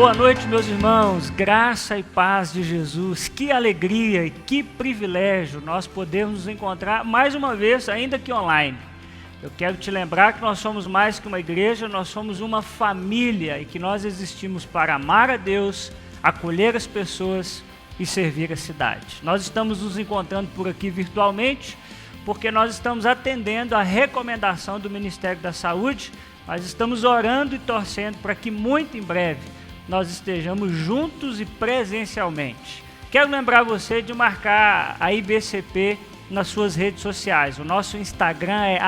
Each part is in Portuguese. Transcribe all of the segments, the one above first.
Boa noite, meus irmãos, graça e paz de Jesus. Que alegria e que privilégio nós podemos nos encontrar mais uma vez, ainda que online. Eu quero te lembrar que nós somos mais que uma igreja, nós somos uma família e que nós existimos para amar a Deus, acolher as pessoas e servir a cidade. Nós estamos nos encontrando por aqui virtualmente porque nós estamos atendendo a recomendação do Ministério da Saúde. Nós estamos orando e torcendo para que muito em breve nós estejamos juntos e presencialmente. Quero lembrar você de marcar a IBCP nas suas redes sociais. O nosso Instagram é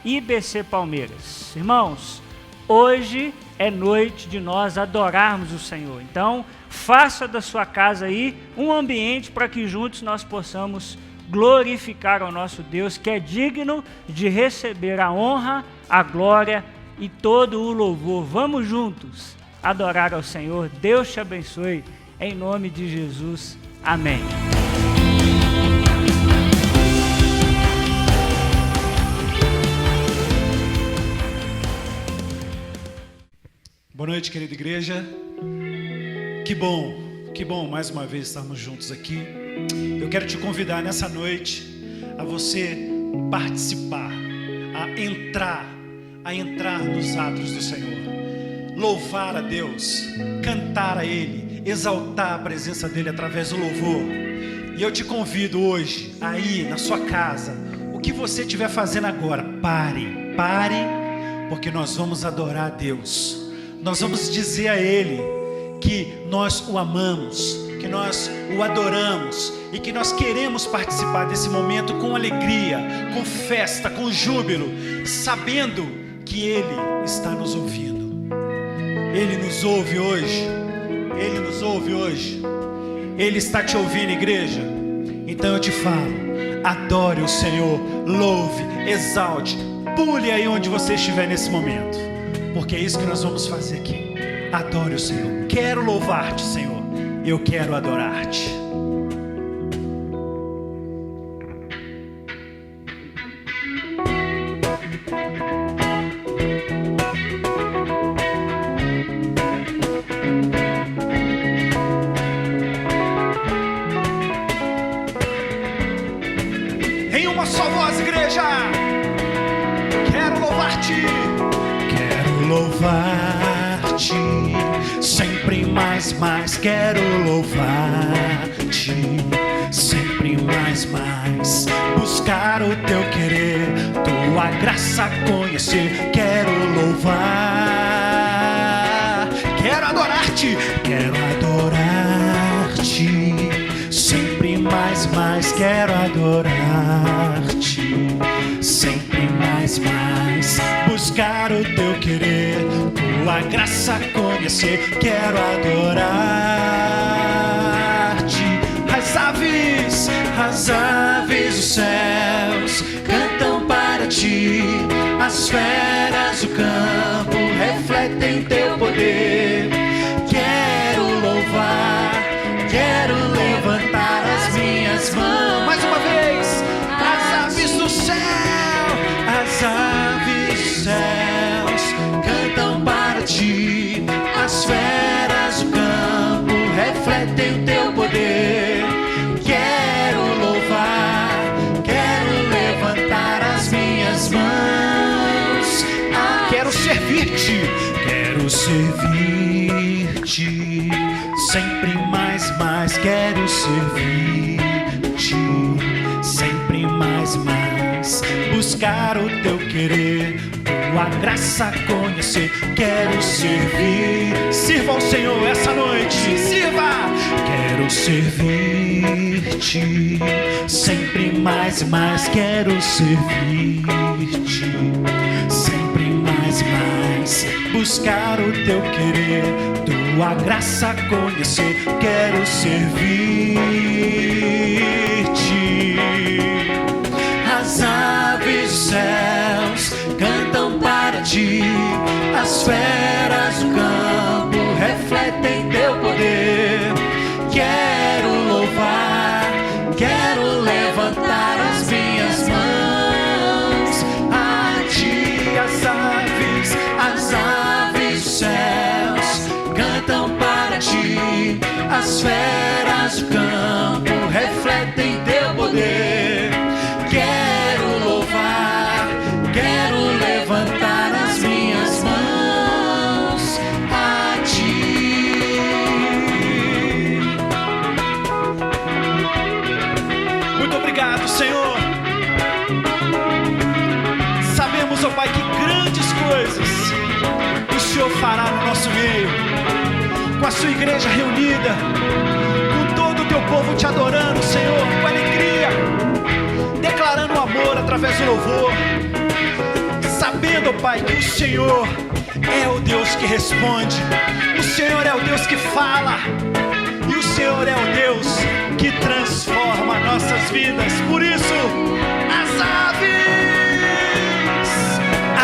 @IBCPalmeiras. Irmãos, hoje é noite de nós adorarmos o Senhor. Então, faça da sua casa aí um ambiente para que juntos nós possamos glorificar ao nosso Deus, que é digno de receber a honra, a glória e todo o louvor. Vamos juntos adorar ao Senhor. Deus te abençoe, em nome de Jesus. Amém. Boa noite, querida igreja. Que bom mais uma vez estarmos juntos aqui. Eu quero te convidar nessa noite a você participar, a entrar nos atos do Senhor. Louvar a Deus, cantar a Ele, exaltar a presença dEle através do louvor. E eu te convido hoje, aí na sua casa, o que você estiver fazendo agora, pare, porque nós vamos adorar a Deus. Nós vamos dizer a Ele que nós o amamos, que nós o adoramos e que nós queremos participar desse momento com alegria, com festa, com júbilo, sabendo que Ele está nos ouvindo. Ele nos ouve hoje. Ele nos ouve hoje. Ele está te ouvindo, igreja. Então eu te falo, adore o Senhor, louve, exalte, pule aí onde você estiver nesse momento, porque é isso que nós vamos fazer aqui. Adore o Senhor. Quero louvar-te, Senhor. Eu quero adorar-te. Em uma só voz, igreja. Quero louvar-te. Quero louvar-te. Sempre mais, quero louvar-te. Sempre mais, buscar o teu querer, tua graça conhecer. Quero louvar, quero adorar-te, sempre mais, quero adorar-te. Sempre mais, buscar o teu querer, tua graça conhecer. Quero adorar-te. As aves dos céus cantam para ti, as feras do campo refletem teu poder. Quero louvar, quero levantar as minhas mãos. Mais uma vez, as aves do céu, as aves dos céus cantam para ti, as feras do campo refletem o teu poder. Quero louvar, quero levantar as minhas mãos. Quero servir-te, sempre mais, quero servir-te. Sempre mais, buscar o teu querer, tua graça conhecer. Quero servir. Sirva ao Senhor essa noite, sirva. Quero servir-te. Sempre mais, quero servir-te. Sempre mais, buscar o teu querer, tua graça conhecer. Quero servir-te. As aves dos céus cantam para ti, as feras do campo refletem teu poder. Quero louvar, quero levantar as minhas mãos a ti. As aves dos céus cantam fará no nosso meio, com a sua igreja reunida, com todo o teu povo te adorando, Senhor, com alegria, declarando o amor através do louvor, sabendo, Pai, que o Senhor é o Deus que responde, o Senhor é o Deus que fala, e o Senhor é o Deus que transforma nossas vidas. Por isso,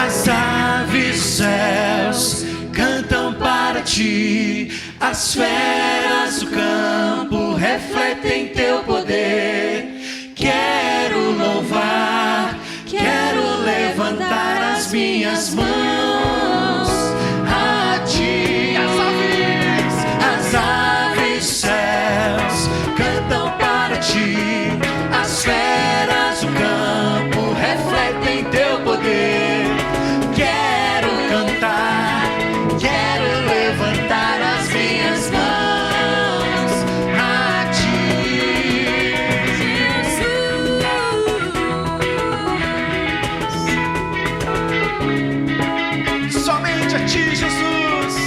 as aves dos céus cantam para ti, as feras do campo refletem teu poder. Quero louvar, quero levantar as minhas mãos a ti. As aves dos céus cantam para ti, as feras do campo refletem teu poder. Quero cantar, quero levantar as minhas mãos a ti, Jesus. Somente a ti, Jesus.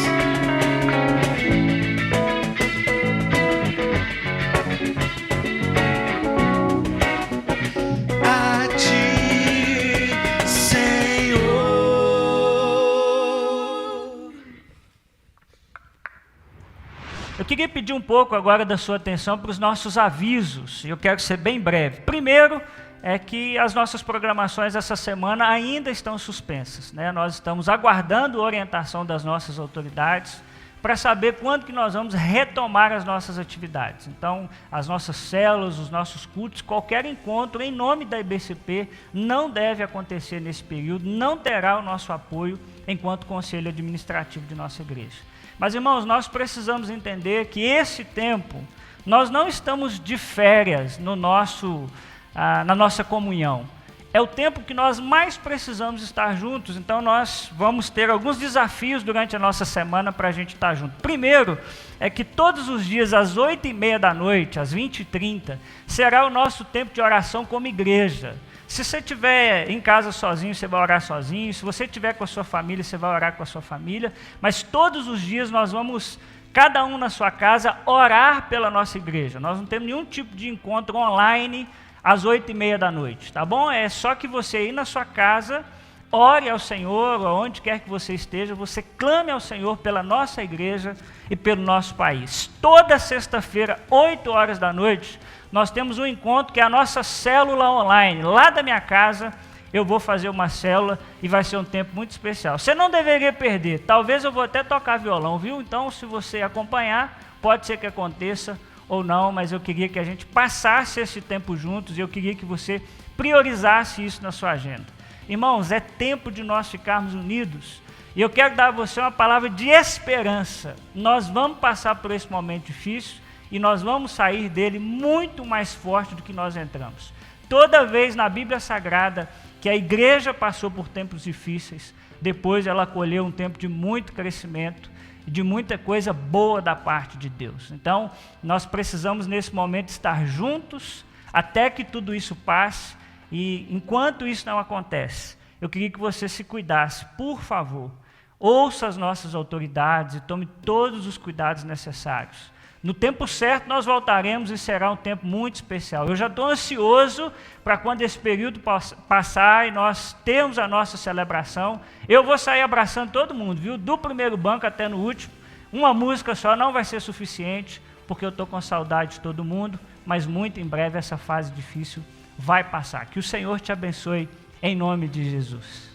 Eu queria pedir um pouco agora da sua atenção para os nossos avisos, e eu quero ser bem breve. Primeiro, é que as nossas programações essa semana ainda estão suspensas, né? Nós estamos aguardando a orientação das nossas autoridades para saber quando que nós vamos retomar as nossas atividades. Então, as nossas células, os nossos cultos, qualquer encontro em nome da IBCP não deve acontecer nesse período, não terá o nosso apoio enquanto conselho administrativo de nossa igreja. Mas, irmãos, nós precisamos entender que esse tempo, nós não estamos de férias no na nossa comunhão. É o tempo que nós mais precisamos estar juntos, então nós vamos ter alguns desafios durante a nossa semana para a gente estar junto. Primeiro, é que todos os dias, às 8h30 da noite, às 20h30, será o nosso tempo de oração como igreja. Se você estiver em casa sozinho, você vai orar sozinho. Se você estiver com a sua família, você vai orar com a sua família. Mas todos os dias nós vamos, cada um na sua casa, orar pela nossa igreja. Nós não temos nenhum tipo de encontro online às 8h30 da noite, tá bom? É só que você ir na sua casa, ore ao Senhor, onde quer que você esteja, você clame ao Senhor pela nossa igreja e pelo nosso país. Toda sexta-feira, 8h da noite, nós temos um encontro que é a nossa célula online. Lá da minha casa, eu vou fazer uma célula e vai ser um tempo muito especial. Você não deveria perder. Talvez eu vou até tocar violão, viu? Então, se você acompanhar, pode ser que aconteça ou não, mas eu queria que a gente passasse esse tempo juntos e eu queria que você priorizasse isso na sua agenda. Irmãos, é tempo de nós ficarmos unidos. E eu quero dar a você uma palavra de esperança. Nós vamos passar por esse momento difícil, e nós vamos sair dele muito mais forte do que nós entramos. Toda vez na Bíblia Sagrada que a igreja passou por tempos difíceis, depois ela colheu um tempo de muito crescimento e de muita coisa boa da parte de Deus. Então, nós precisamos nesse momento estar juntos até que tudo isso passe, e enquanto isso não acontece, eu queria que você se cuidasse, por favor. Ouça as nossas autoridades e tome todos os cuidados necessários. No tempo certo nós voltaremos e será um tempo muito especial. Eu já estou ansioso para quando esse período passar e nós termos a nossa celebração. Eu vou sair abraçando todo mundo, viu? Do primeiro banco até no último. Uma música só não vai ser suficiente, porque eu estou com saudade de todo mundo, mas muito em breve essa fase difícil vai passar. Que o Senhor te abençoe em nome de Jesus.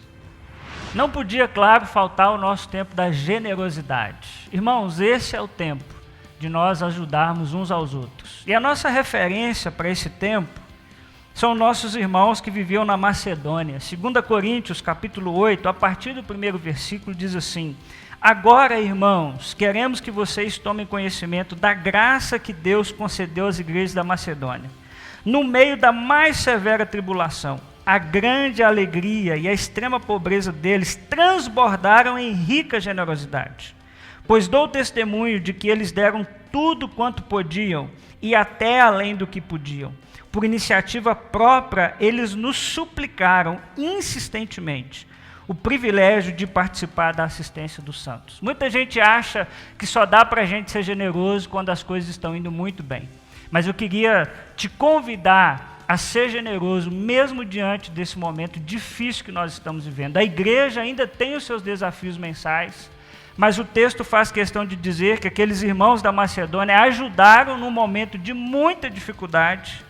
Não podia, claro, faltar o nosso tempo da generosidade. Irmãos, esse é o tempo de nós ajudarmos uns aos outros. E a nossa referência para esse tempo são nossos irmãos que viviam na Macedônia. 2 Coríntios, capítulo 8, a partir do primeiro versículo, diz assim: agora, irmãos, queremos que vocês tomem conhecimento da graça que Deus concedeu às igrejas da Macedônia. No meio da mais severa tribulação, a grande alegria e a extrema pobreza deles transbordaram em rica generosidade. Pois dou testemunho de que eles deram tudo quanto podiam e até além do que podiam. Por iniciativa própria, eles nos suplicaram insistentemente: o privilégio de participar da assistência dos santos. Muita gente acha que só dá para a gente ser generoso quando as coisas estão indo muito bem. Mas eu queria te convidar a ser generoso, mesmo diante desse momento difícil que nós estamos vivendo. A igreja ainda tem os seus desafios mensais, mas o texto faz questão de dizer que aqueles irmãos da Macedônia ajudaram num momento de muita dificuldade,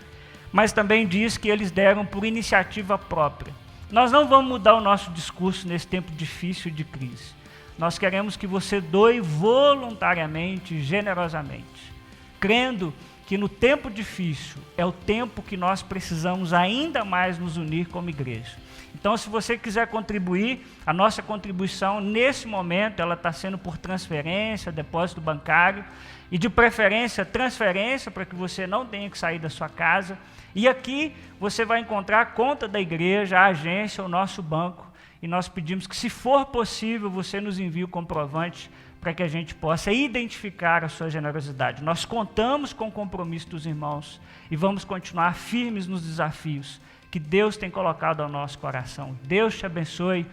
mas também diz que eles deram por iniciativa própria. Nós não vamos mudar o nosso discurso nesse tempo difícil de crise. Nós queremos que você doe voluntariamente, generosamente, crendo que no tempo difícil é o tempo que nós precisamos ainda mais nos unir como igreja. Então, se você quiser contribuir, a nossa contribuição nesse momento, ela está sendo por transferência, depósito bancário, e de preferência, transferência, para que você não tenha que sair da sua casa. E aqui você vai encontrar a conta da igreja, a agência, o nosso banco, e nós pedimos que, se for possível, você nos envie o comprovante para que a gente possa identificar a sua generosidade. Nós contamos com o compromisso dos irmãos e vamos continuar firmes nos desafios que Deus tem colocado ao nosso coração. Deus te abençoe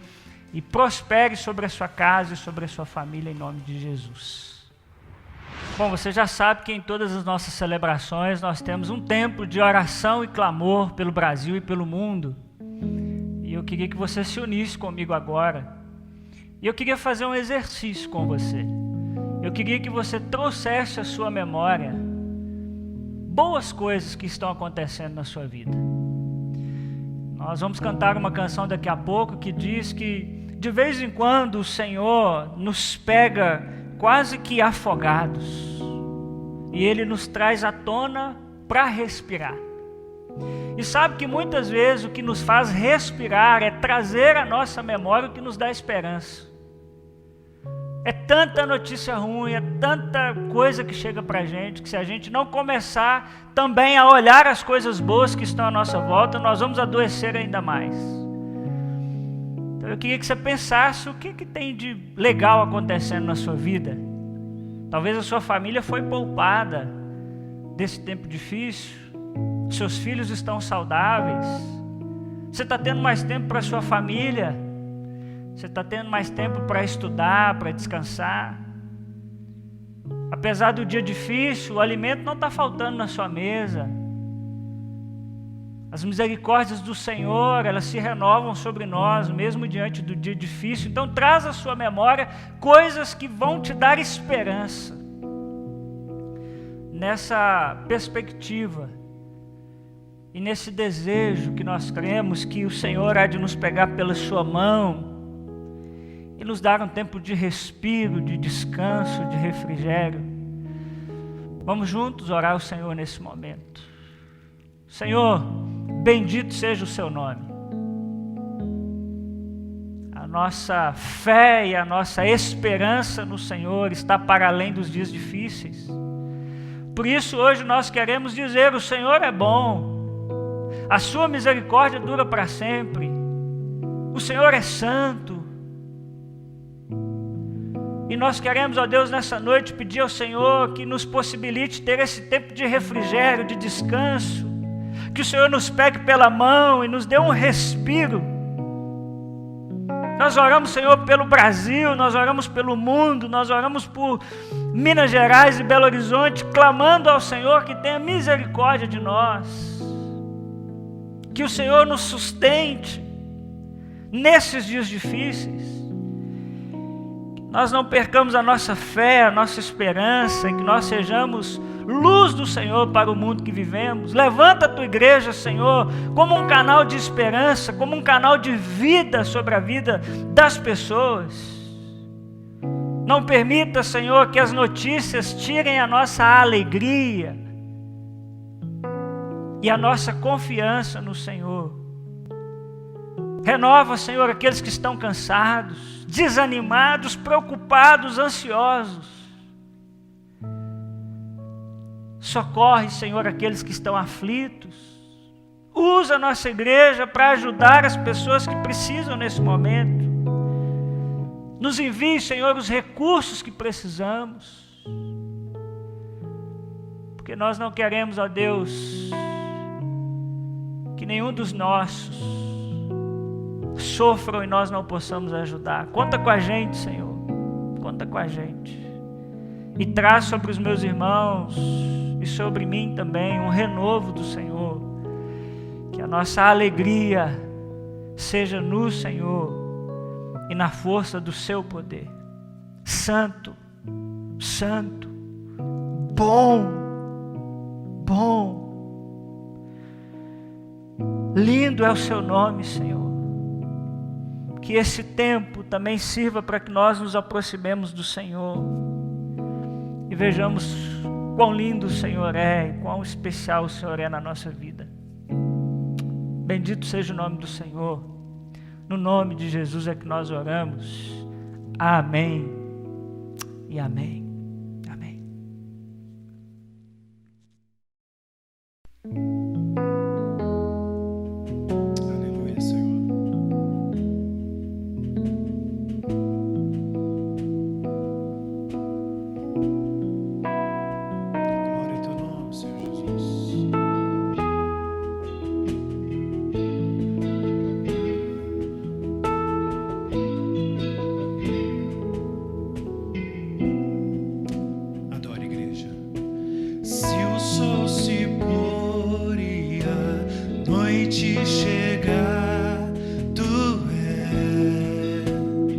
e prospere sobre a sua casa e sobre a sua família, em nome de Jesus. Bom, você já sabe que em todas as nossas celebrações nós temos um tempo de oração e clamor pelo Brasil e pelo mundo. E eu queria que você se unisse comigo agora. E eu queria fazer um exercício com você. Eu queria que você trouxesse à sua memória boas coisas que estão acontecendo na sua vida. Nós vamos cantar uma canção daqui a pouco que diz que de vez em quando o Senhor nos pega quase que afogados e Ele nos traz à tona para respirar. E sabe que muitas vezes o que nos faz respirar é trazer à nossa memória o que nos dá esperança. É tanta notícia ruim, é tanta coisa que chega para a gente, que se a gente não começar também a olhar as coisas boas que estão à nossa volta, nós vamos adoecer ainda mais. Então eu queria que você pensasse o que tem de legal acontecendo na sua vida. Talvez a sua família foi poupada desse tempo difícil, seus filhos estão saudáveis, você está tendo mais tempo para a sua família, você está tendo mais tempo para estudar, para descansar. Apesar do dia difícil, o alimento não está faltando na sua mesa. As misericórdias do Senhor, elas se renovam sobre nós, mesmo diante do dia difícil. Então traz à sua memória coisas que vão te dar esperança. Nessa perspectiva e nesse desejo que nós cremos que o Senhor há de nos pegar pela sua mão e nos dar um tempo de respiro, de descanso, de refrigério. Vamos juntos orar ao Senhor nesse momento. Senhor, bendito seja o seu nome. A nossa fé e a nossa esperança no Senhor está para além dos dias difíceis. Por isso hoje nós queremos dizer: o Senhor é bom, a sua misericórdia dura para sempre, o Senhor é santo. E nós queremos, ó Deus, nessa noite pedir ao Senhor que nos possibilite ter esse tempo de refrigério, de descanso, que o Senhor nos pegue pela mão e nos dê um respiro. Nós oramos, Senhor, pelo Brasil, nós oramos pelo mundo, nós oramos por Minas Gerais e Belo Horizonte, clamando ao Senhor que tenha misericórdia de nós, que o Senhor nos sustente nesses dias difíceis. Nós não percamos a nossa fé, a nossa esperança, e que nós sejamos luz do Senhor para o mundo que vivemos. Levanta a tua igreja, Senhor, como um canal de esperança, como um canal de vida sobre a vida das pessoas. Não permita, Senhor, que as notícias tirem a nossa alegria e a nossa confiança no Senhor. Renova, Senhor, aqueles que estão cansados, desanimados, preocupados, ansiosos. Socorre, Senhor, aqueles que estão aflitos. Usa a nossa igreja para ajudar as pessoas que precisam nesse momento. Nos envie, Senhor, os recursos que precisamos. Porque nós não queremos, ó Deus, que nenhum dos nossos sofram e nós não possamos ajudar. Conta com a gente, Senhor. Conta com a gente. E traz sobre os meus irmãos e sobre mim também um renovo do Senhor. Que a nossa alegria seja no Senhor e na força do seu poder. Santo, santo, bom, bom. Lindo é o seu nome, Senhor. Que esse tempo também sirva para que nós nos aproximemos do Senhor e vejamos quão lindo o Senhor é e quão especial o Senhor é na nossa vida. Bendito seja o nome do Senhor. No nome de Jesus é que nós oramos. Amém e amém. Amém. Aleluia, Senhor. Glória ao teu nome, Senhor Jesus. Adore, igreja. Se o sol se pôr e a noite chegar, tu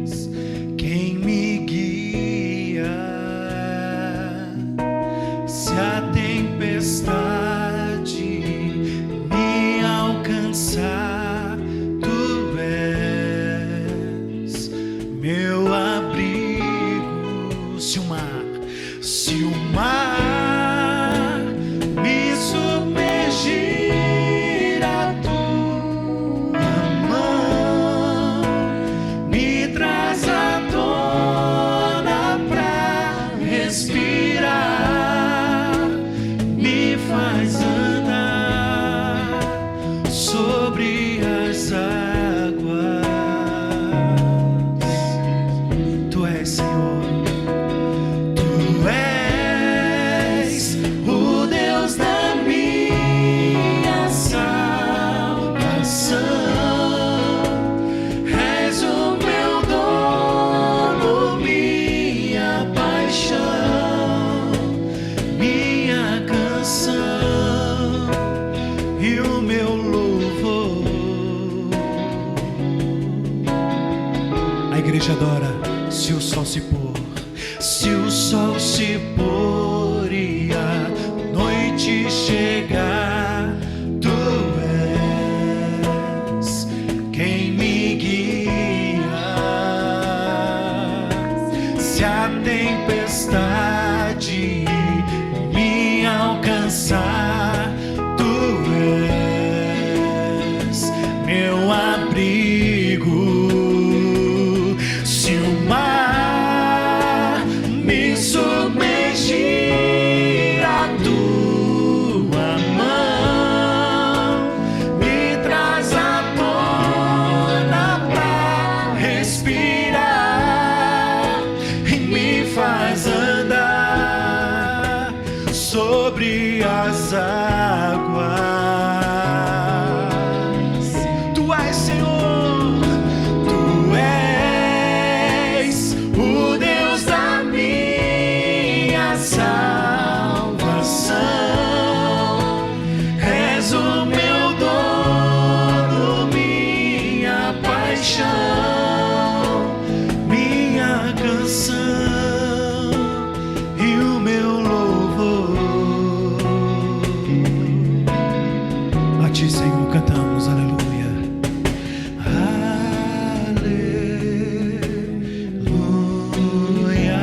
és quem me guia. Se a tempestade me alcançar, tu és meu abrigo. Se o mar me submergir, a tua mão me traz à tona pra respirar, me faz andar sobre as águas. Tu és, Senhor. Tu és o Deus da minha salvação. És o meu dono, minha paixão, minha canção e o meu louvor. A igreja adora. Se o sol se pôr, se o sol se pôr e a noite chegar, tu és quem me guia. Se a tempestade me alcançar, tu és meu abrigo. Se o mar me submergir, a tua mão me traz à tona pra respirar e me faz andar sobre as águas. Tu és, Senhor. Tu és o Deus da minha salvação. És o meu dono, minha paixão, minha canção e o meu louvor. A ti, Senhor, cantamos, aleluia. Aleluia,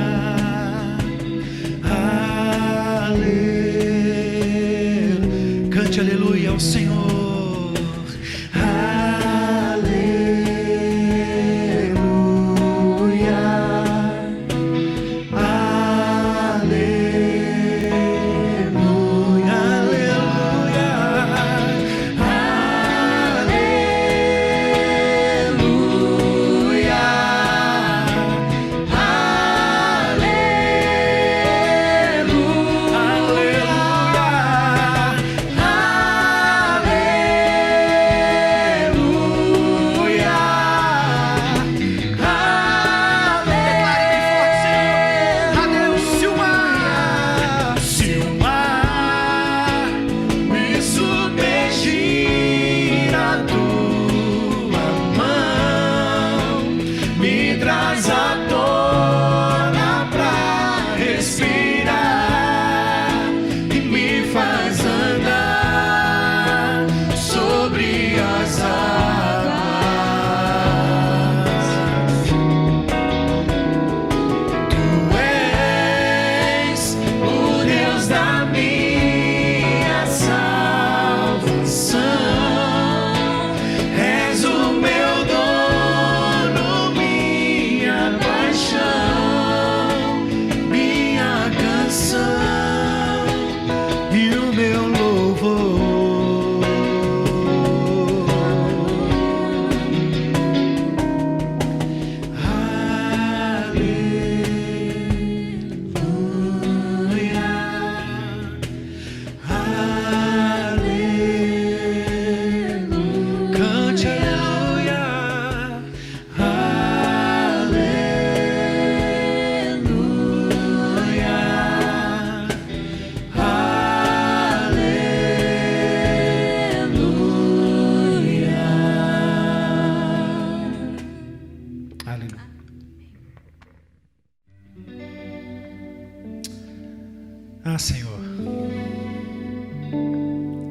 aleluia. Cante aleluia ao Senhor. Aleluia, aleluia, aleluia, aleluia, aleluia, aleluia.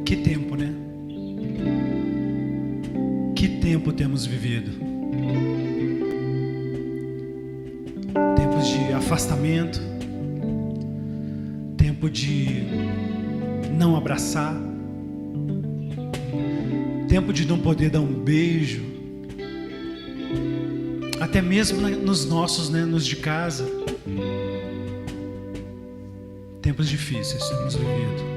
Que tempo, né? Que tempo temos vivido? Tempos de afastamento, tempo de não abraçar, tempo de não poder dar um beijo, até mesmo nos nossos, né, nos de casa. Tempos difíceis temos vivido.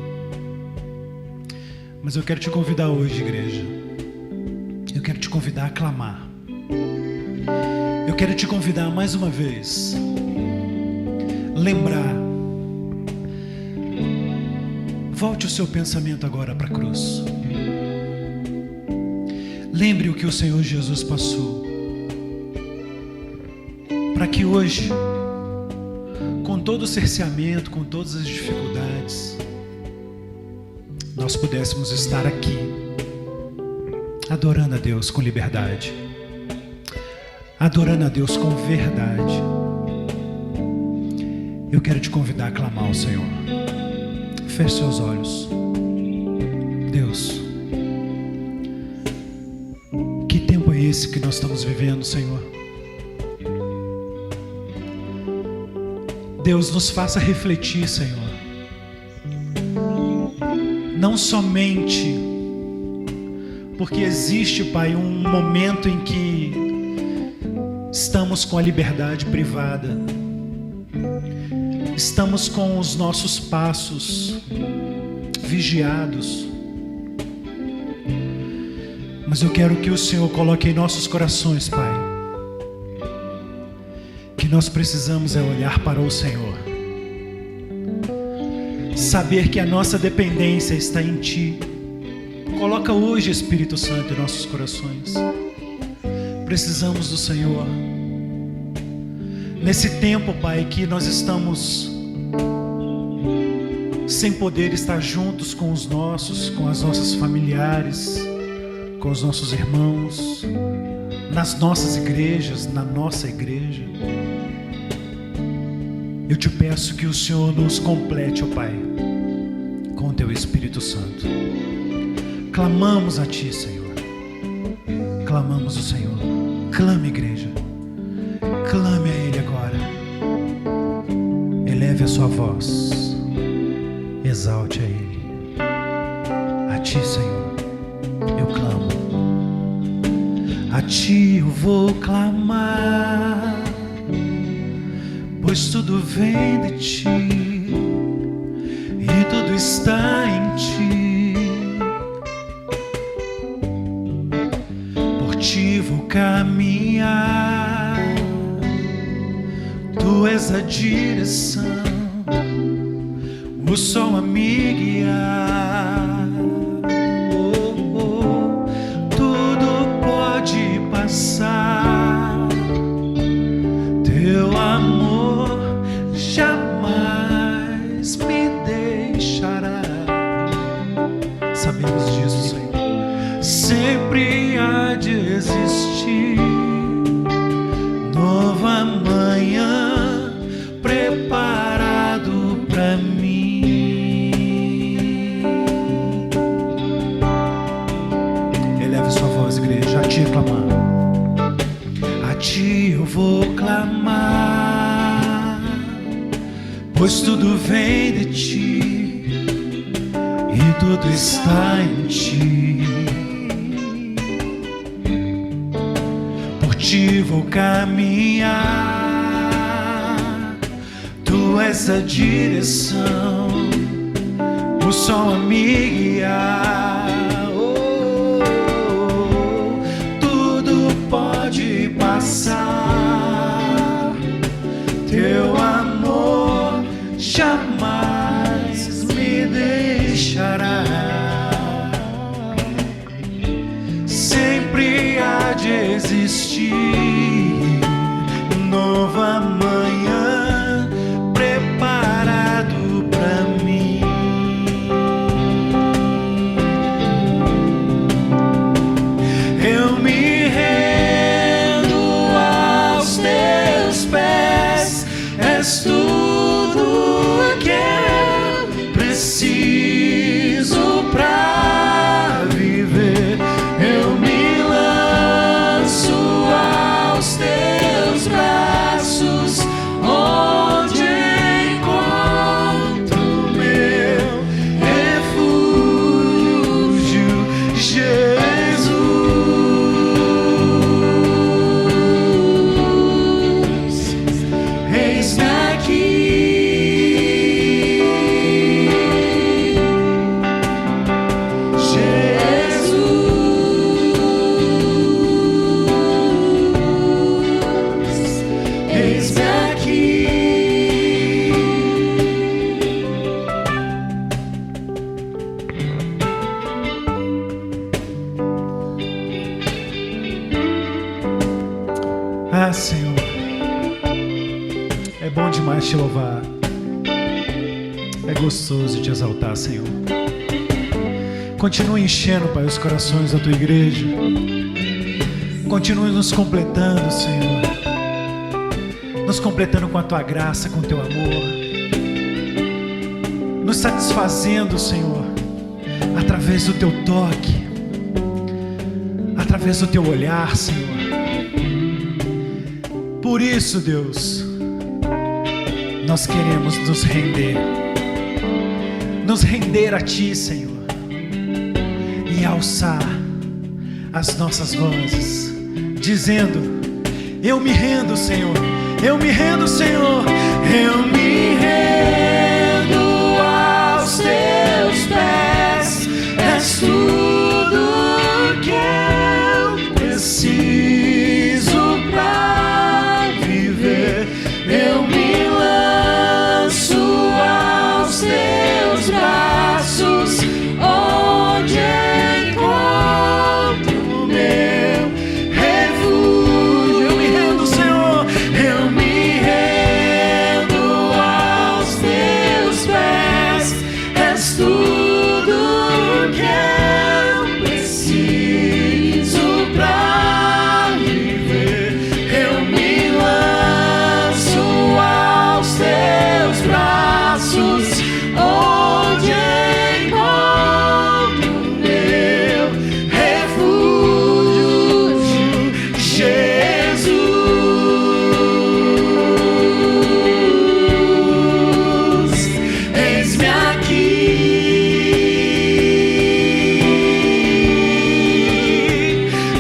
Mas eu quero te convidar hoje, igreja. Eu quero te convidar a clamar. Eu quero te convidar mais uma vez. Lembrar. Volte o seu pensamento agora para a cruz. Lembre o que o Senhor Jesus passou. Para que hoje, com todo o cerceamento, com todas as dificuldades, nós pudéssemos estar aqui, adorando a Deus com liberdade, adorando a Deus com verdade. Eu quero te convidar a clamar ao Senhor. Feche seus olhos. Deus, que tempo é esse que nós estamos vivendo, Senhor? Deus, nos faça refletir, Senhor. Não somente porque existe, Pai, um momento em que estamos com a liberdade privada, estamos com os nossos passos vigiados, mas eu quero que o Senhor coloque em nossos corações, Pai, que nós precisamos é olhar para o Senhor, saber que a nossa dependência está em Ti. Coloca hoje, Espírito Santo, em nossos corações. Precisamos do Senhor. Nesse tempo, Pai, que nós estamos sem poder estar juntos com os nossos, com as nossas familiares, com os nossos irmãos, nas nossas igrejas, na nossa igreja. Eu te peço que o Senhor nos complete, ó Pai, com o Teu Espírito Santo. Clamamos a Ti, Senhor. Clamamos o Senhor. Clame, igreja. Clame a Ele agora. Eleve a sua voz. Exalte a Ele. A Ti, Senhor, eu clamo. A Ti eu vou clamar, pois tudo vem de Ti e tudo está em Ti. Por Ti vou caminhar, Tu és a direção, o sol a me guiar. Tudo pode passar, Teu amor jamais me deixará. Sabemos disso, Senhor. Sempre há de existir nova manhã preparado para mim. Eleve sua voz, igreja, a Ti clamar. A Ti eu vou clamar, pois tudo vem de Ti e tudo está em Ti. Por Ti vou caminhar, Tu és a direção, o sol a me guiar. Tudo pode passar, Teu amor jamais me deixará. Sempre há de existir nova manhã preparado para mim. Eu me rendo aos Teus pés, és tudo que eu preciso pra demais te louvar. É gostoso te exaltar, Senhor. Continue enchendo, Pai, os corações da tua igreja. Continue nos completando, Senhor. Nos completando com a tua graça, com o teu amor. Nos satisfazendo, Senhor, através do teu toque, através do teu olhar, Senhor. Por isso, Deus, nós queremos nos render a Ti, Senhor, e alçar as nossas vozes, dizendo: eu me rendo, Senhor, eu me rendo, Senhor, eu me rendo aos Teus pés, és tudo que eu preciso pra viver. Eu me lanço aos Teus braços, onde encontro o meu refúgio. Eu me rendo, Senhor, eu me rendo aos Teus pés, és tudo que eu preciso pra viver. Eu me lanço aos Teus braços, onde encontro o meu refúgio, Jesus. Eis-me aqui,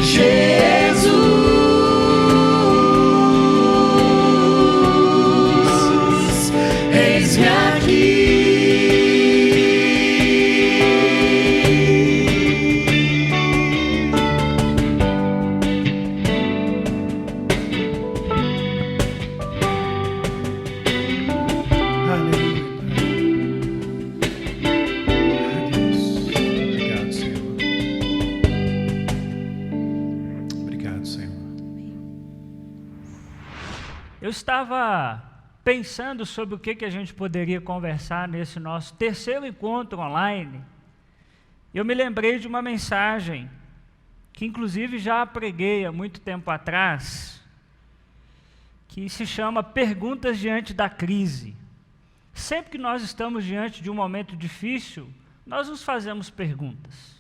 Jesus. Eis-me aqui. Aleluia, Pai. Obrigado, Senhor. Obrigado, Senhor. Eu estava pensando sobre o que a gente poderia conversar nesse nosso terceiro encontro online. Eu me lembrei de uma mensagem que inclusive já preguei há muito tempo atrás, que se chama Perguntas Diante da Crise. Sempre que nós estamos diante de um momento difícil, nós nos fazemos perguntas.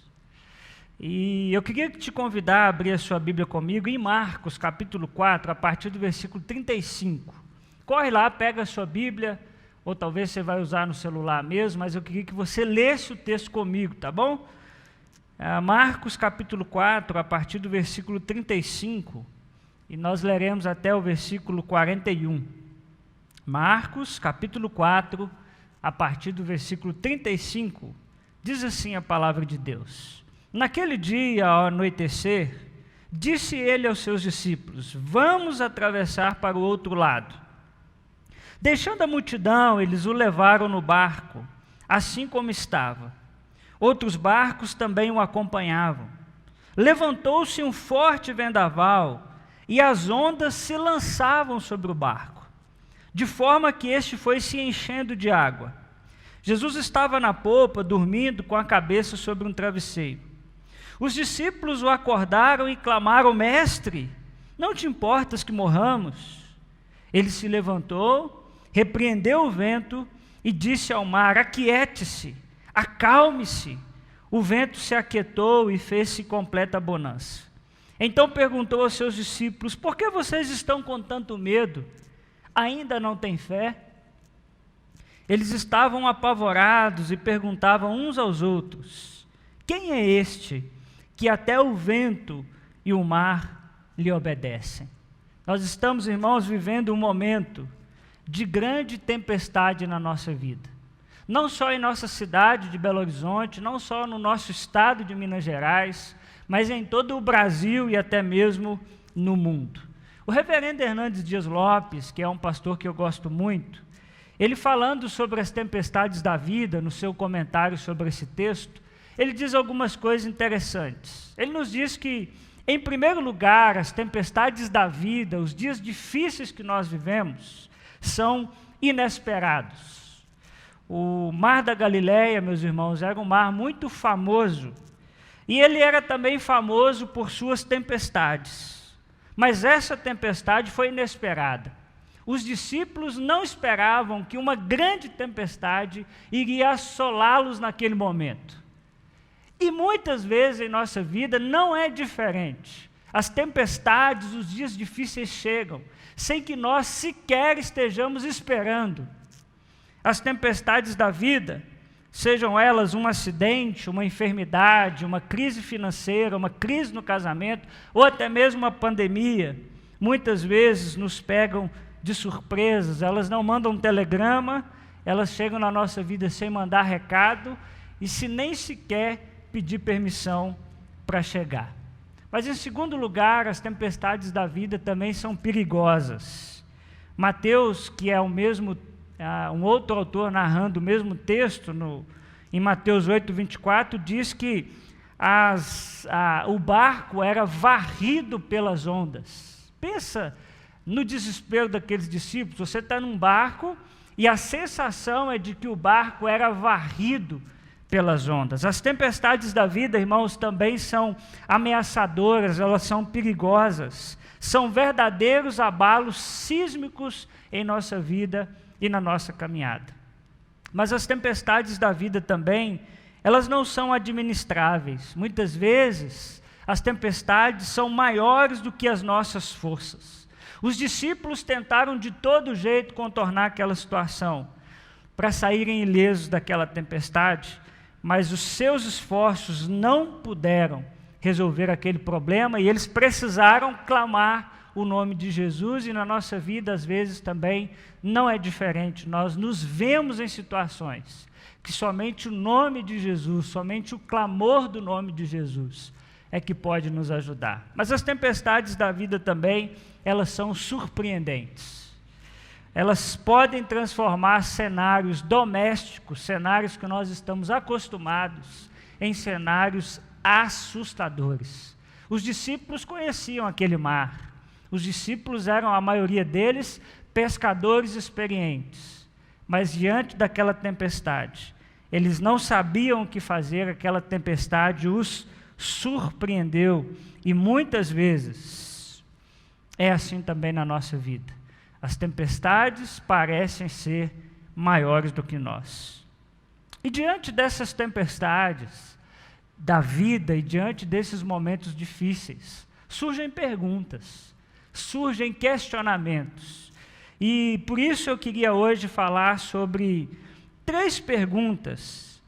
E eu queria te convidar a abrir a sua Bíblia comigo em Marcos, capítulo 4, a partir do versículo 35. Corre lá, pega a sua Bíblia, ou talvez você vai usar no celular mesmo, mas eu queria que você lesse o texto comigo, tá bom? Marcos, capítulo 4, a partir do versículo 35, e nós leremos até o versículo 41. Marcos, capítulo 4, a partir do versículo 35, diz assim a palavra de Deus: Naquele dia, ao anoitecer, disse ele aos seus discípulos: Vamos atravessar para o outro lado. Deixando a multidão, eles o levaram no barco, assim como estava. Outros barcos também o acompanhavam. Levantou-se um forte vendaval, e as ondas se lançavam sobre o barco, de forma que este foi se enchendo de água. Jesus estava na popa, dormindo com a cabeça sobre um travesseiro. Os discípulos o acordaram e clamaram: Mestre, não te importas que morramos? Ele se levantou, repreendeu o vento e disse ao mar: Aquiete-se, acalme-se. O vento se aquietou e fez-se completa bonança. Então perguntou aos seus discípulos: Por que vocês estão com tanto medo? Ainda não têm fé? Eles estavam apavorados e perguntavam uns aos outros: Quem é este que até o vento e o mar lhe obedecem? Nós estamos, irmãos, vivendo um momento de grande tempestade na nossa vida. Não só em nossa cidade de Belo Horizonte, não só no nosso estado de Minas Gerais, mas em todo o Brasil e até mesmo no mundo. O reverendo Hernandes Dias Lopes, que é um pastor que eu gosto muito, ele falando sobre as tempestades da vida, no seu comentário sobre esse texto, ele diz algumas coisas interessantes. Ele nos diz que, em primeiro lugar, as tempestades da vida, os dias difíceis que nós vivemos, são inesperados. O Mar da Galileia, meus irmãos, era um mar muito famoso. E ele era também famoso por suas tempestades. Mas essa tempestade foi inesperada. Os discípulos não esperavam que uma grande tempestade iria assolá-los naquele momento. E muitas vezes em nossa vida não é diferente. As tempestades, os dias difíceis chegam, sem que nós sequer estejamos esperando. As tempestades da vida, sejam elas um acidente, uma enfermidade, uma crise financeira, uma crise no casamento, ou até mesmo uma pandemia, muitas vezes nos pegam de surpresas. Elas não mandam um telegrama, elas chegam na nossa vida sem mandar recado e se nem sequer pedir permissão para chegar. Mas em segundo lugar, as tempestades da vida também são perigosas. Mateus, que é um outro autor narrando o mesmo texto, em Mateus 8:24, diz que o barco era varrido pelas ondas. Pensa no desespero daqueles discípulos. Você está num barco e a sensação é de que o barco era varrido pelas ondas. As tempestades da vida, irmãos, também são ameaçadoras, elas são perigosas, são verdadeiros abalos sísmicos em nossa vida e na nossa caminhada. Mas as tempestades da vida também, elas não são administráveis. Muitas vezes, as tempestades são maiores do que as nossas forças. Os discípulos tentaram de todo jeito contornar aquela situação para saírem ilesos daquela tempestade, mas os seus esforços não puderam resolver aquele problema e eles precisaram clamar o nome de Jesus. E na nossa vida, às vezes, também não é diferente. Nós nos vemos em situações que somente o nome de Jesus, somente o clamor do nome de Jesus é que pode nos ajudar. Mas as tempestades da vida também, elas são surpreendentes. Elas podem transformar cenários domésticos, cenários que nós estamos acostumados, em cenários assustadores. Os discípulos conheciam aquele mar. Os discípulos eram, a maioria deles, pescadores experientes. Mas diante daquela tempestade, eles não sabiam o que fazer, aquela tempestade os surpreendeu. E muitas vezes é assim também na nossa vida. As tempestades parecem ser maiores do que nós. E diante dessas tempestades da vida e diante desses momentos difíceis, surgem perguntas, surgem questionamentos. E por isso eu queria hoje falar sobre 3 perguntas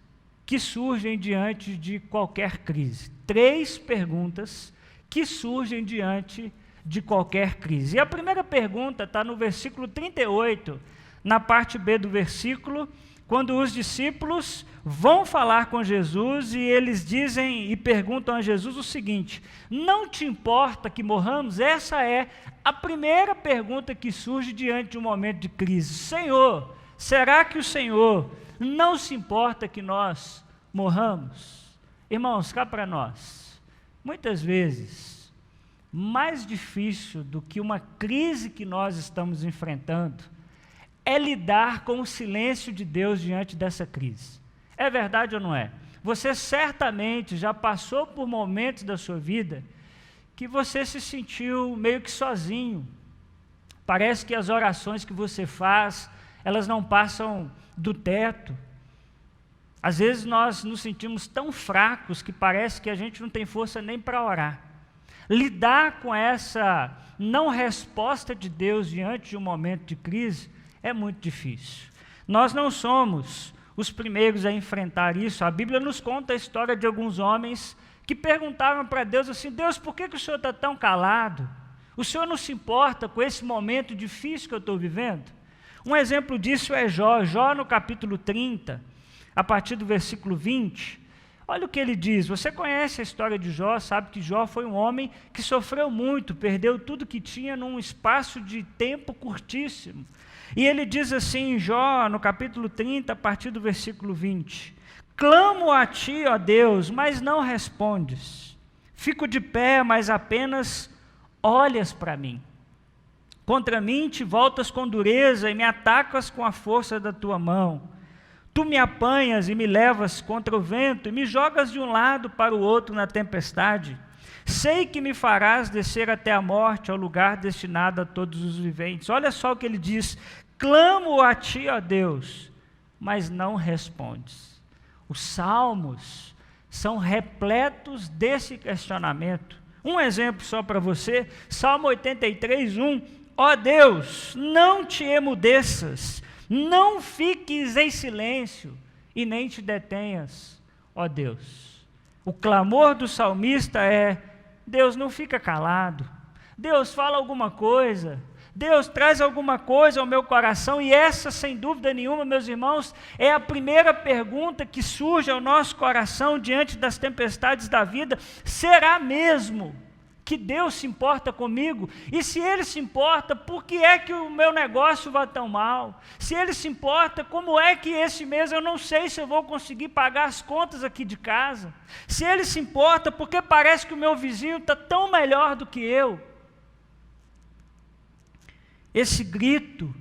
que surgem diante de qualquer crise. 3 perguntas que surgem diante de qualquer crise. E a primeira pergunta está no versículo 38, na parte B do versículo, quando os discípulos vão falar com Jesus e eles dizem e perguntam a Jesus o seguinte: não te importa que morramos? Essa é a primeira pergunta que surge diante de um momento de crise. Senhor, será que o Senhor não se importa que nós morramos? Irmãos, cá para nós, muitas vezes, mais difícil do que uma crise que nós estamos enfrentando é lidar com o silêncio de Deus diante dessa crise. É verdade ou não é? Você certamente já passou por momentos da sua vida que você se sentiu meio que sozinho. Parece que as orações que você faz, elas não passam do teto. Às vezes nós nos sentimos tão fracos que parece que a gente não tem força nem para orar. Lidar com essa não resposta de Deus diante de um momento de crise é muito difícil. Nós não somos os primeiros a enfrentar isso. A Bíblia nos conta a história de alguns homens que perguntaram para Deus assim: Deus, por que o Senhor está tão calado? O Senhor não se importa com esse momento difícil que eu estou vivendo? Um exemplo disso é Jó. Jó, no capítulo 30, a partir do versículo 20, olha o que ele diz. Você conhece a história de Jó, sabe que Jó foi um homem que sofreu muito, perdeu tudo que tinha num espaço de tempo curtíssimo. E ele diz assim em Jó, no capítulo 30, a partir do versículo 20: clamo a ti, ó Deus, mas não respondes. Fico de pé, mas apenas olhas para mim. Contra mim te voltas com dureza e me atacas com a força da tua mão. Tu me apanhas e me levas contra o vento e me jogas de um lado para o outro na tempestade. Sei que me farás descer até a morte, ao lugar destinado a todos os viventes. Olha só o que ele diz: clamo a ti, ó Deus, mas não respondes. Os salmos são repletos desse questionamento. Um exemplo só para você, Salmo 83, 1. Ó Deus, não te emudeças, não fiques em silêncio e nem te detenhas, ó Deus. O clamor do salmista é: Deus, não fica calado. Deus, fala alguma coisa. Deus, traz alguma coisa ao meu coração. E essa, sem dúvida nenhuma, meus irmãos, é a primeira pergunta que surge ao nosso coração diante das tempestades da vida. Será mesmo que Deus se importa comigo? E se Ele se importa, por que é que o meu negócio vai tão mal? Se Ele se importa, como é que esse mês eu não sei se eu vou conseguir pagar as contas aqui de casa? Se Ele se importa, por que parece que o meu vizinho está tão melhor do que eu? Esse grito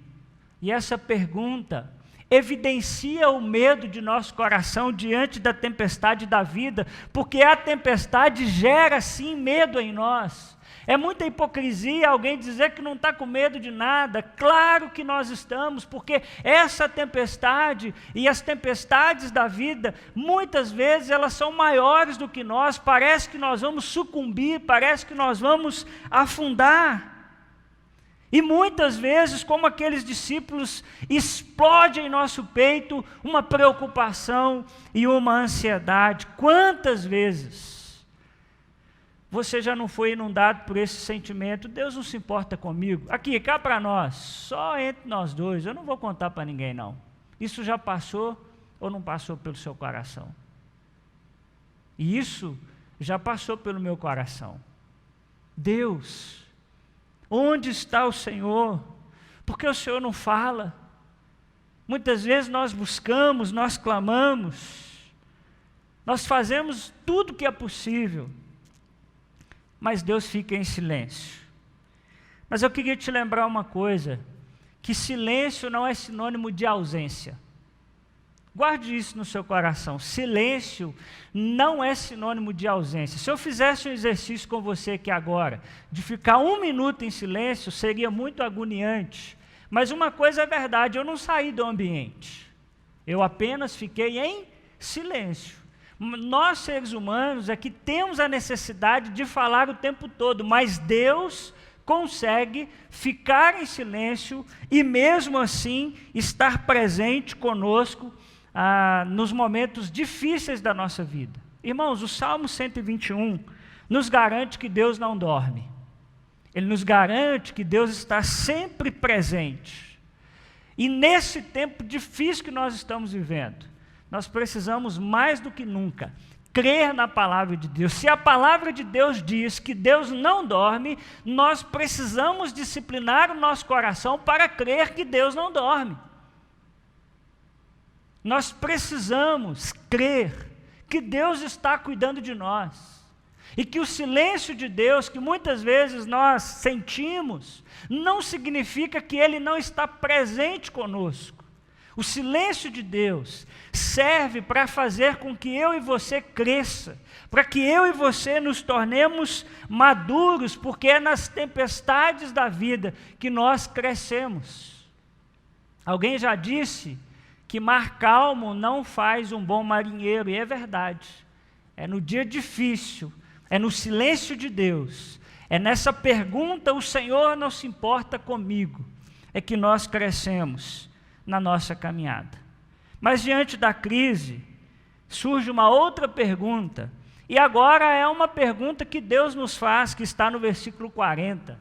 e essa pergunta evidencia o medo de nosso coração diante da tempestade da vida, porque a tempestade gera sim medo em nós. É muita hipocrisia alguém dizer que não está com medo de nada. Claro que nós estamos, porque essa tempestade e as tempestades da vida, muitas vezes elas são maiores do que nós. Parece que nós vamos sucumbir, parece que nós vamos afundar. E muitas vezes, como aqueles discípulos, explode em nosso peito uma preocupação e uma ansiedade. Quantas vezes você já não foi inundado por esse sentimento? Deus não se importa comigo. Aqui, cá para nós, só entre nós dois, eu não vou contar para ninguém não. Isso já passou ou não passou pelo seu coração? E isso já passou pelo meu coração. Deus, onde está o Senhor? Porque o Senhor não fala. Muitas vezes nós buscamos, nós clamamos, nós fazemos tudo o que é possível, mas Deus fica em silêncio. Mas eu queria te lembrar uma coisa, que silêncio não é sinônimo de ausência. Guarde isso no seu coração. Silêncio não é sinônimo de ausência. Se eu fizesse um exercício com você aqui agora, de ficar 1 minuto em silêncio, seria muito agoniante. Mas uma coisa é verdade, eu não saí do ambiente. Eu apenas fiquei em silêncio. Nós, seres humanos, é que temos a necessidade de falar o tempo todo, mas Deus consegue ficar em silêncio e mesmo assim estar presente conosco nos momentos difíceis da nossa vida. Irmãos, o Salmo 121 nos garante que Deus não dorme. Ele nos garante que Deus está sempre presente. E nesse tempo difícil que nós estamos vivendo, nós precisamos mais do que nunca crer na palavra de Deus. Se a palavra de Deus diz que Deus não dorme, nós precisamos disciplinar o nosso coração para crer que Deus não dorme. Nós precisamos crer que Deus está cuidando de nós. E que o silêncio de Deus, que muitas vezes nós sentimos, não significa que Ele não está presente conosco. O silêncio de Deus serve para fazer com que eu e você cresça, para que eu e você nos tornemos maduros, porque é nas tempestades da vida que nós crescemos. Alguém já disse que mar calmo não faz um bom marinheiro, e é verdade. É no dia difícil, é no silêncio de Deus, é nessa pergunta, o Senhor não se importa comigo, é que nós crescemos na nossa caminhada. Mas diante da crise, surge uma outra pergunta, e agora é uma pergunta que Deus nos faz, que está no versículo 40.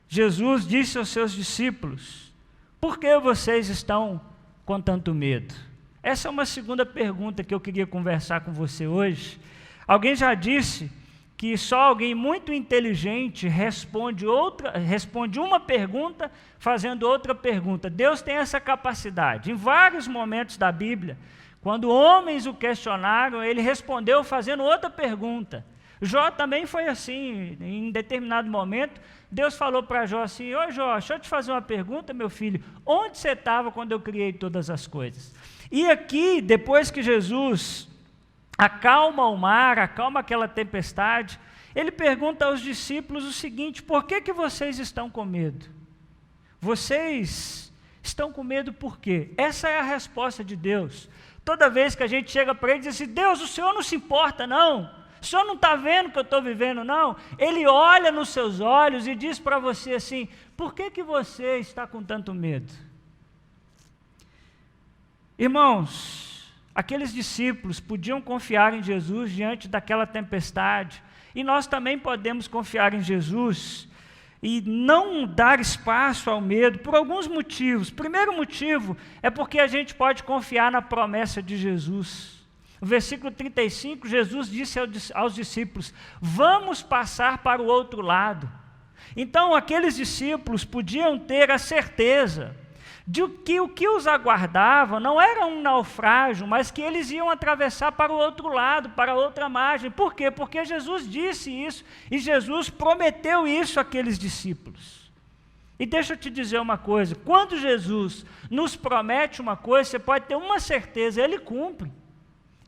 Jesus disse aos seus discípulos: por que vocês estão com tanto medo? Essa é uma segunda pergunta que eu queria conversar com você hoje. Alguém já disse que só alguém muito inteligente responde uma pergunta fazendo outra pergunta. Deus tem essa capacidade. Em vários momentos da Bíblia, quando homens o questionaram, ele respondeu fazendo outra pergunta. Jó também foi assim. Em determinado momento, Deus falou para Jó assim: ô Jó, deixa eu te fazer uma pergunta, meu filho. Onde você estava quando eu criei todas as coisas? E aqui, depois que Jesus acalma o mar, acalma aquela tempestade, ele pergunta aos discípulos o seguinte: por que vocês estão com medo? Vocês estão com medo por quê? Essa é a resposta de Deus. Toda vez que a gente chega para ele e diz assim: Deus, o Senhor não se importa não? O Senhor não está vendo o que eu estou vivendo não? Ele olha nos seus olhos e diz para você assim: por que você está com tanto medo? Irmãos, aqueles discípulos podiam confiar em Jesus diante daquela tempestade, e nós também podemos confiar em Jesus e não dar espaço ao medo por alguns motivos. O primeiro motivo é porque a gente pode confiar na promessa de Jesus. No versículo 35, Jesus disse aos discípulos: vamos passar para o outro lado. Então, aqueles discípulos podiam ter a certeza de que o que os aguardava não era um naufrágio, mas que eles iam atravessar para o outro lado, para a outra margem. Por quê? Porque Jesus disse isso, e Jesus prometeu isso àqueles discípulos. E deixa eu te dizer uma coisa: quando Jesus nos promete uma coisa, você pode ter uma certeza, Ele cumpre.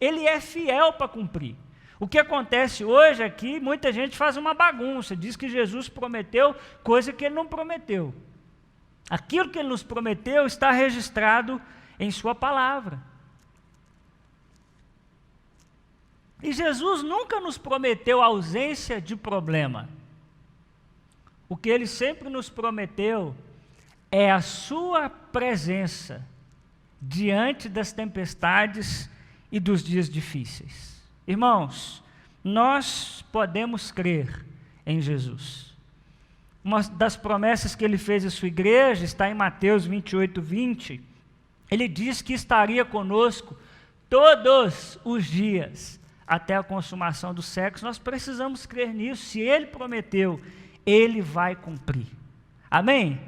Ele é fiel para cumprir. O que acontece hoje é que muita gente faz uma bagunça, diz que Jesus prometeu coisa que Ele não prometeu. Aquilo que Ele nos prometeu está registrado em Sua palavra. E Jesus nunca nos prometeu ausência de problema. O que Ele sempre nos prometeu é a Sua presença diante das tempestades e dos dias difíceis. Irmãos, nós podemos crer em Jesus. Uma das promessas que Ele fez à sua igreja está em Mateus 28:20. Ele diz que estaria conosco todos os dias, até a consumação dos séculos. Nós precisamos crer nisso. Se Ele prometeu, Ele vai cumprir. Amém?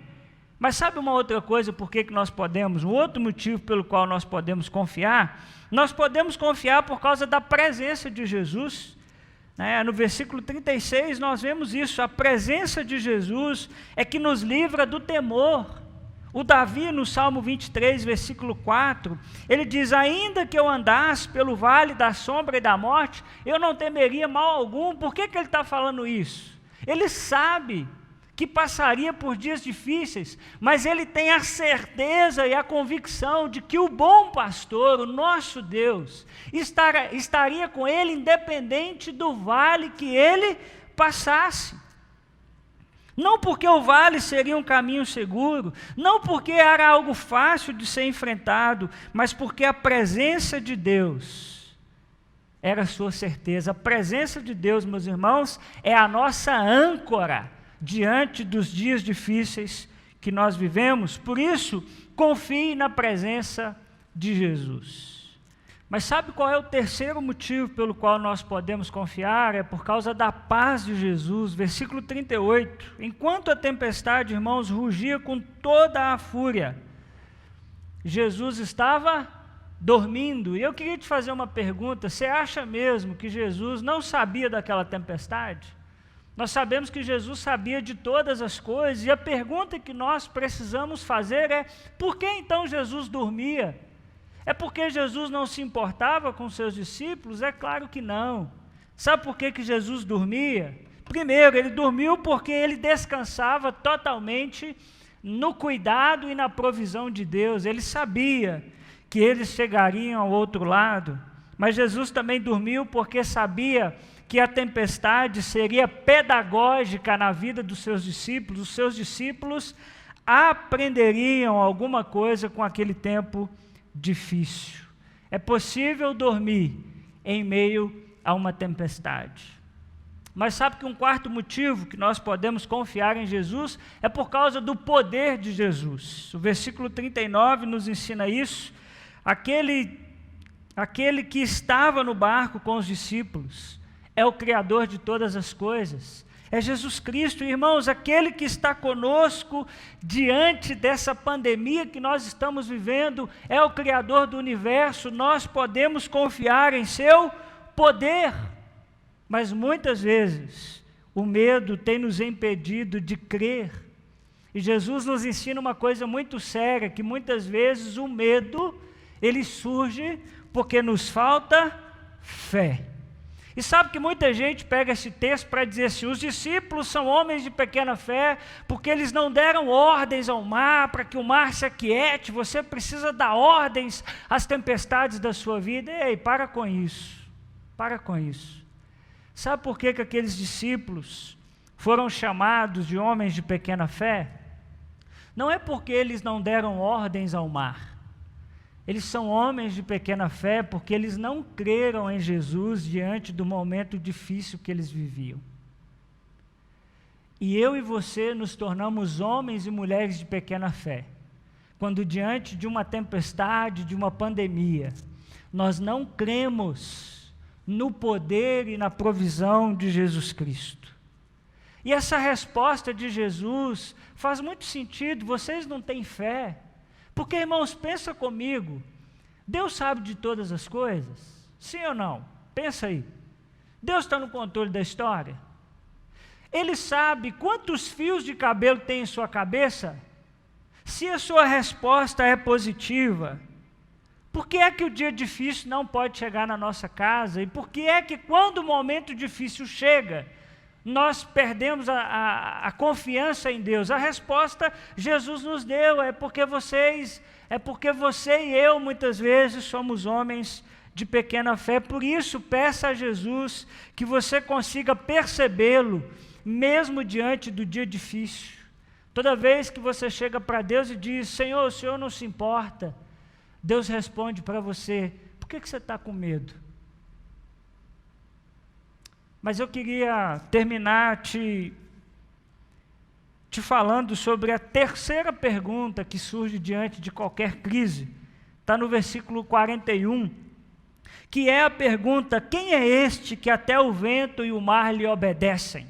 Mas sabe uma outra coisa por que nós podemos, um outro motivo pelo qual nós podemos confiar? Nós podemos confiar por causa da presença de Jesus. No versículo 36 nós vemos isso: a presença de Jesus é que nos livra do temor. O Davi, no Salmo 23, versículo 4, ele diz: ainda que eu andasse pelo vale da sombra e da morte, eu não temeria mal algum. Por que ele está falando isso? Ele sabe que passaria por dias difíceis, mas ele tem a certeza e a convicção de que o bom pastor, o nosso Deus, estaria com ele independente do vale que ele passasse. Não porque o vale seria um caminho seguro, não porque era algo fácil de ser enfrentado, mas porque a presença de Deus era a sua certeza. A presença de Deus, meus irmãos, é a nossa âncora diante dos dias difíceis que nós vivemos. Por isso, confie na presença de Jesus. Mas sabe qual é o terceiro motivo pelo qual nós podemos confiar? É por causa da paz de Jesus. Versículo 38. Enquanto a tempestade, irmãos, rugia com toda a fúria, Jesus estava dormindo. E eu queria te fazer uma pergunta: você acha mesmo que Jesus não sabia daquela tempestade? Nós sabemos que Jesus sabia de todas as coisas, e a pergunta que nós precisamos fazer é: por que então Jesus dormia? É porque Jesus não se importava com seus discípulos? É claro que não. Sabe por que Jesus dormia? Primeiro, ele dormiu porque ele descansava totalmente no cuidado e na provisão de Deus. Ele sabia que eles chegariam ao outro lado, mas Jesus também dormiu porque sabia que a tempestade seria pedagógica na vida dos seus discípulos. Os seus discípulos aprenderiam alguma coisa com aquele tempo difícil. É possível dormir em meio a uma tempestade. Mas sabe que um quarto motivo que nós podemos confiar em Jesus é por causa do poder de Jesus. O versículo 39 nos ensina isso. Aquele que estava no barco com os discípulos é o Criador de todas as coisas, é Jesus Cristo. Irmãos, aquele que está conosco diante dessa pandemia que nós estamos vivendo, é o Criador do universo. Nós podemos confiar em seu poder. Mas muitas vezes o medo tem nos impedido de crer. E Jesus nos ensina uma coisa muito séria, que muitas vezes o medo, ele surge porque nos falta fé. E sabe que muita gente pega esse texto para dizer assim, os discípulos são homens de pequena fé, porque eles não deram ordens ao mar, para que o mar se aquiete, você precisa dar ordens às tempestades da sua vida. Ei, para com isso, para com isso. Sabe por que aqueles discípulos foram chamados de homens de pequena fé? Não é porque eles não deram ordens ao mar. Eles são homens de pequena fé porque eles não creram em Jesus diante do momento difícil que eles viviam. E eu e você nos tornamos homens e mulheres de pequena fé quando diante de uma tempestade, de uma pandemia, nós não cremos no poder e na provisão de Jesus Cristo. E essa resposta de Jesus faz muito sentido. Vocês não têm fé. Porque, irmãos, pensa comigo, Deus sabe de todas as coisas? Sim ou não? Pensa aí. Deus está no controle da história? Ele sabe quantos fios de cabelo tem em sua cabeça? Se a sua resposta é positiva, por que é que o dia difícil não pode chegar na nossa casa? E por que é que quando o momento difícil chega, nós perdemos a confiança em Deus? A resposta Jesus nos deu, é porque você e eu muitas vezes somos homens de pequena fé. Por isso, peça a Jesus que você consiga percebê-lo, mesmo diante do dia difícil. Toda vez que você chega para Deus e diz, Senhor, o Senhor não se importa, Deus responde para você, por que você está com medo? Mas eu queria terminar te falando sobre a terceira pergunta que surge diante de qualquer crise. Está no versículo 41, que é a pergunta, quem é este que até o vento e o mar lhe obedecem?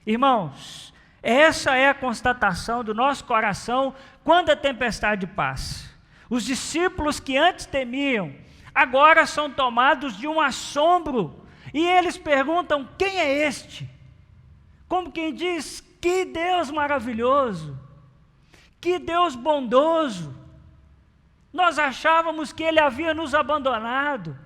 Irmãos, essa é a constatação do nosso coração quando a tempestade passa. Os discípulos que antes temiam, agora são tomados de um assombro. E eles perguntam, quem é este? Como quem diz, que Deus maravilhoso, que Deus bondoso. Nós achávamos que Ele havia nos abandonado,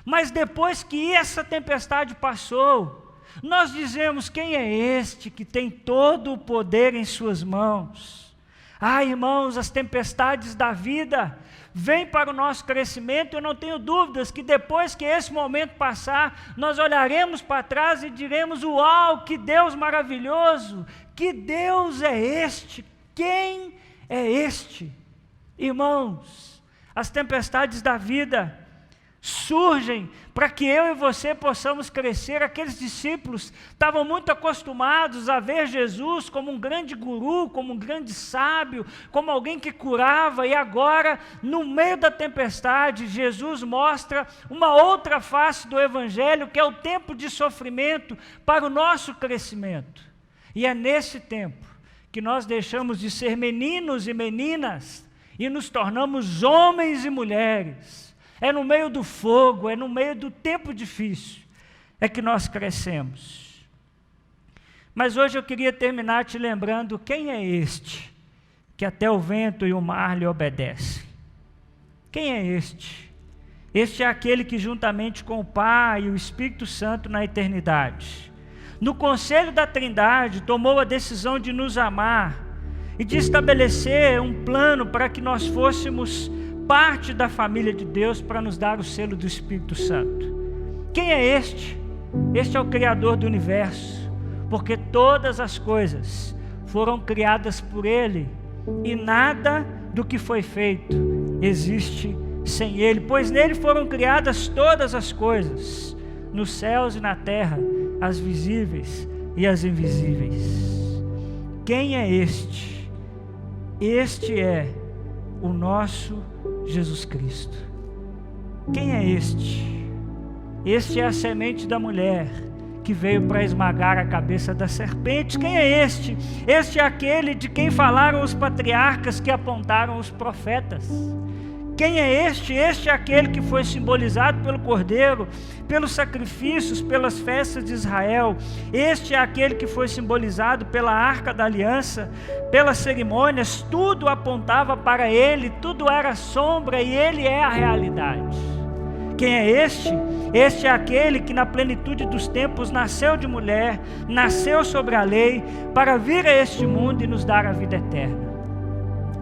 mas depois que essa tempestade passou, nós dizemos, quem é este que tem todo o poder em suas mãos? Ah, irmãos, as tempestades da vida vem para o nosso crescimento. Eu não tenho dúvidas que depois que esse momento passar, nós olharemos para trás e diremos, uau, que Deus maravilhoso, que Deus é este, quem é este? Irmãos, as tempestades da vida surgem para que eu e você possamos crescer. Aqueles discípulos estavam muito acostumados a ver Jesus como um grande guru, como um grande sábio, como alguém que curava, e agora, no meio da tempestade, Jesus mostra uma outra face do Evangelho, que é o tempo de sofrimento para o nosso crescimento. E é nesse tempo que nós deixamos de ser meninos e meninas e nos tornamos homens e mulheres. É no meio do fogo, é no meio do tempo difícil, é que nós crescemos. Mas hoje eu queria terminar te lembrando quem é este, que até o vento e o mar lhe obedecem. Quem é este? Este é aquele que juntamente com o Pai e o Espírito Santo na eternidade, no conselho da Trindade, tomou a decisão de nos amar e de estabelecer um plano para que nós fôssemos parte da família de Deus, para nos dar o selo do Espírito Santo. Quem é este? Este é o Criador do universo, porque todas as coisas foram criadas por Ele, e nada do que foi feito existe sem Ele, pois nele foram criadas todas as coisas, nos céus e na terra, as visíveis e as invisíveis. Quem é este? Este é o nosso Jesus Cristo. Quem é este? Este é a semente da mulher que veio para esmagar a cabeça da serpente. Quem é este? Este é aquele de quem falaram os patriarcas, que apontaram os profetas. Quem é este? Este é aquele que foi simbolizado pelo Cordeiro, pelos sacrifícios, pelas festas de Israel. Este é aquele que foi simbolizado pela Arca da Aliança, pelas cerimônias. Tudo apontava para ele, tudo era sombra e ele é a realidade. Quem é este? Este é aquele que na plenitude dos tempos nasceu de mulher, nasceu sobre a lei, para vir a este mundo e nos dar a vida eterna.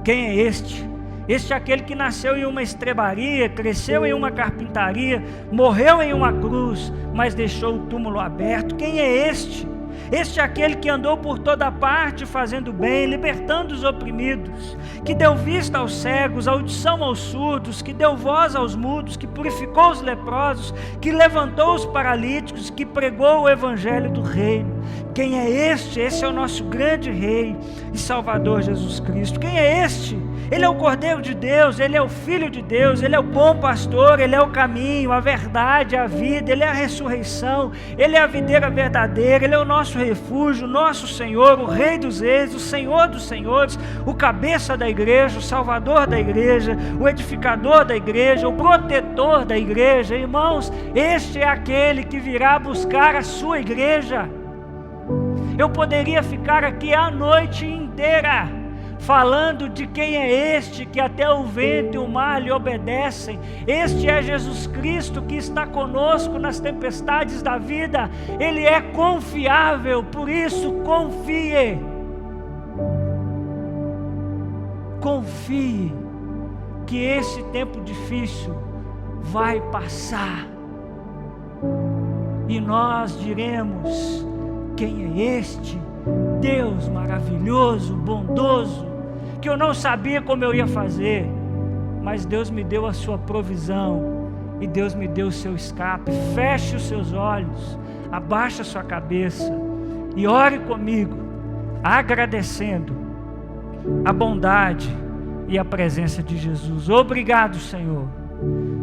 Quem é este? Este é aquele que nasceu em uma estrebaria, cresceu em uma carpintaria, morreu em uma cruz, mas deixou o túmulo aberto. Quem é este? Este é aquele que andou por toda parte fazendo bem, libertando os oprimidos, que deu vista aos cegos, audição aos surdos, que deu voz aos mudos, que purificou os leprosos, que levantou os paralíticos, que pregou o evangelho do reino. Quem é este? Esse é o nosso grande Rei e Salvador Jesus Cristo. Quem é este? Ele é o Cordeiro de Deus, Ele é o Filho de Deus, Ele é o bom pastor, Ele é o caminho, a verdade, a vida, Ele é a ressurreição, Ele é a videira verdadeira, Ele é o nosso refúgio, o nosso Senhor, o Rei dos Reis, o Senhor dos Senhores, o cabeça da igreja, o Salvador da igreja, o edificador da igreja, o protetor da igreja. Irmãos, este é aquele que virá buscar a sua igreja. Eu poderia ficar aqui a noite inteira falando de quem é este, que até o vento e o mar lhe obedecem. Este é Jesus Cristo que está conosco nas tempestades da vida. Ele é confiável, por isso confie. Confie que esse tempo difícil vai passar. E nós diremos: quem é este? Deus maravilhoso, bondoso, que eu não sabia como eu ia fazer, mas Deus me deu a sua provisão, e Deus me deu o seu escape. Feche os seus olhos, abaixe a sua cabeça, e ore comigo, agradecendo a bondade e a presença de Jesus. Obrigado, Senhor,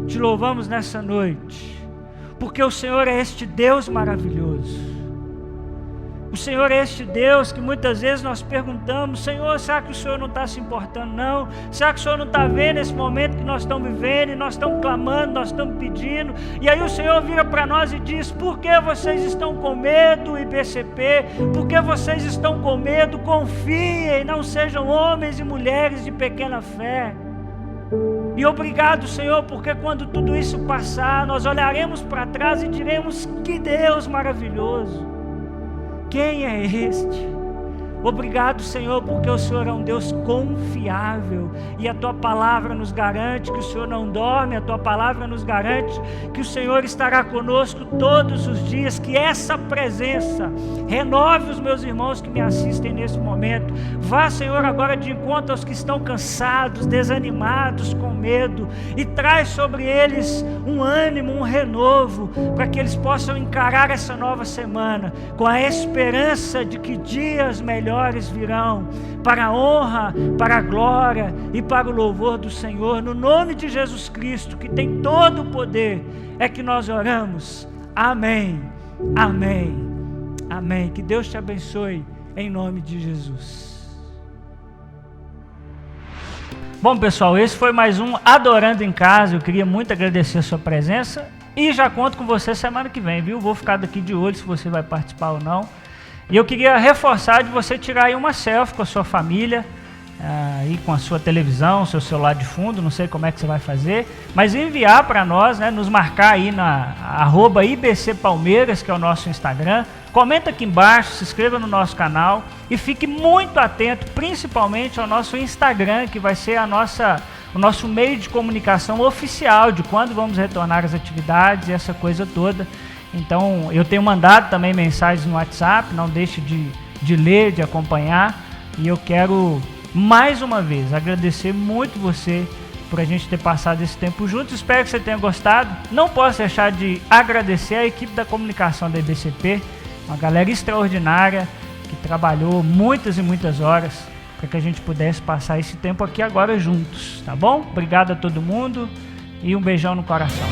te louvamos nessa noite, porque o Senhor é este Deus maravilhoso. O Senhor é este Deus que muitas vezes nós perguntamos: Senhor, será que o Senhor não está se importando não? Será que o Senhor não está vendo esse momento que nós estamos vivendo, e nós estamos clamando, nós estamos pedindo? E aí o Senhor vira para nós e diz: por que vocês estão com medo, IBCP? Por que vocês estão com medo? Confiem, não sejam homens e mulheres de pequena fé. E obrigado, Senhor, porque quando tudo isso passar, nós olharemos para trás e diremos: que Deus maravilhoso! Quem é este? Obrigado, Senhor, porque o Senhor é um Deus confiável, e a Tua palavra nos garante que o Senhor não dorme, a Tua palavra nos garante que o Senhor estará conosco todos os dias. Que essa presença renove os meus irmãos que me assistem nesse momento. Vá, Senhor, agora de encontro aos que estão cansados, desanimados, com medo, e traz sobre eles um ânimo, um renovo, para que eles possam encarar essa nova semana com a esperança de que dias melhores virão, para a honra, para a glória e para o louvor do Senhor. No nome de Jesus Cristo, que tem todo o poder, é que nós oramos. Amém, amém, amém. Que Deus te abençoe em nome de Jesus. Bom, pessoal, esse foi mais um Adorando em Casa. Eu queria muito agradecer a sua presença e já conto com você semana que vem, viu? Vou ficar daqui de olho se você vai participar ou não. E eu queria reforçar de você tirar aí uma selfie com a sua família, aí com a sua televisão, seu celular de fundo, não sei como é que você vai fazer, mas enviar para nós, né, nos marcar aí na @IBCPalmeiras, que é o nosso Instagram. Comenta aqui embaixo, se inscreva no nosso canal e fique muito atento, principalmente ao nosso Instagram, que vai ser o nosso meio de comunicação oficial de quando vamos retornar às atividades e essa coisa toda. Então, eu tenho mandado também mensagens no WhatsApp, não deixe de ler, de acompanhar. E eu quero, mais uma vez, agradecer muito você por a gente ter passado esse tempo juntos. Espero que você tenha gostado. Não posso deixar de agradecer a equipe da comunicação da IBCP, uma galera extraordinária, que trabalhou muitas e muitas horas para que a gente pudesse passar esse tempo aqui agora juntos, tá bom? Obrigado a todo mundo e um beijão no coração.